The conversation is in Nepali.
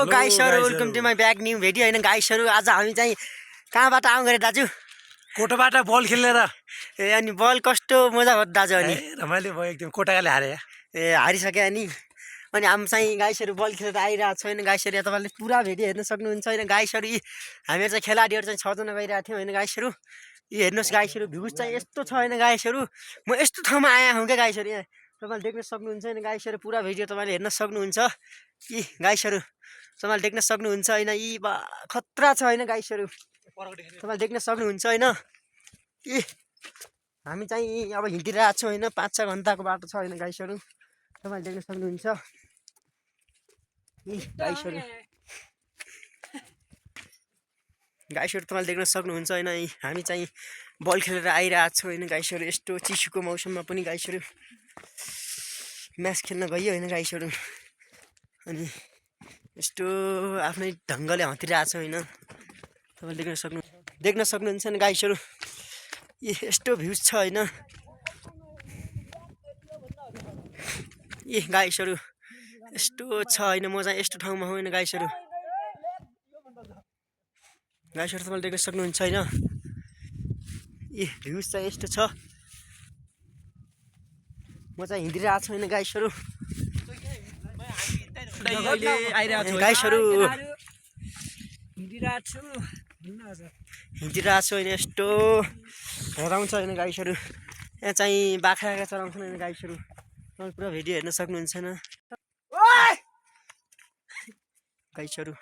गाइसहरु welcome to my back new video हैन गाइसहरु आज हामी चाहिँ कहाँबाट आउँ गरे दाजु कोटाबाट बल खेलेर ए अनि बल कस्तो मजा भयो दाजु अनि रमाइलो भयो एकदम कोटाले हारे ए हारिसके अनि हामी चाहिँ गाइसहरु बल खेलेर आइरहेको छ हैन गाइसहरु तपाईहरुले पुरा भिडियो हेर्न सक्नुहुन्छ हैन गाइसहरु हामीहरु चाहिँ खेलाडीहरु चाहिँ 6 जना गइरहेको थियौ हैन गाइसहरु हेर्नुस् गाइसहरु भ्यूज चाहिँ यस्तो छ हैन गाइसहरु म यस्तो ठाउँमा आया हुँ के गाइसहरु यहाँ तपाईले देख्न सक्नुहुन्छ हैन गाइसहरु पुरा भिडियो तपाईले हेर्न सक्नुहुन्छ यी गाइसहरु तपाईले देख्न सक्नुहुन्छ हैन यी खतरा छ हैन गाइसहरु तपाईले देख्न सक्नुहुन्छ हैन यी हामी चाहिँ अब हिँडिरहेको छौं हैन 5-6 घण्टाको बाटो छ हैन गाइसहरु तपाईले देख्न सक्नुहुन्छ यी गाइसहरु तपाईले देख्न सक्नुहुन्छ हैन हामी चाहिँ बल खेलेर आइरहेको छौं हैन गाइसहरु यस्तो चिसोको मौसममा पनि गाइसहरु म्याच खेल्न गयो हैन गाइसहरु अनि यस्तो आफ्नै ढंगले हतिरहेको छ हैन तपाईले देख्न सक्नुहुन्छ नि गाइसहरु यस्तो भ्यूज छ हैन गाइसहरु यस्तो छ हैन म चाहिँ यस्तो ठाउँमा हो हैन गाइसहरु तपाईले देख्न सक्नुहुन्छ हैन भ्यूज चाहिँ यस्तो छ म चाहिँ हिँडिरहेको छु हैन गाइसहरु गाइसहरु हिँडिरहेको छु हैन यस्तो हराउँछ हैन गाइसहरु यहाँ चाहिँ बाख्रा चराउँछन् हैन गाइसहरु तपाईले पुरा भिडियो हेर्न सक्नुहुन्छ हैन गाइसहरु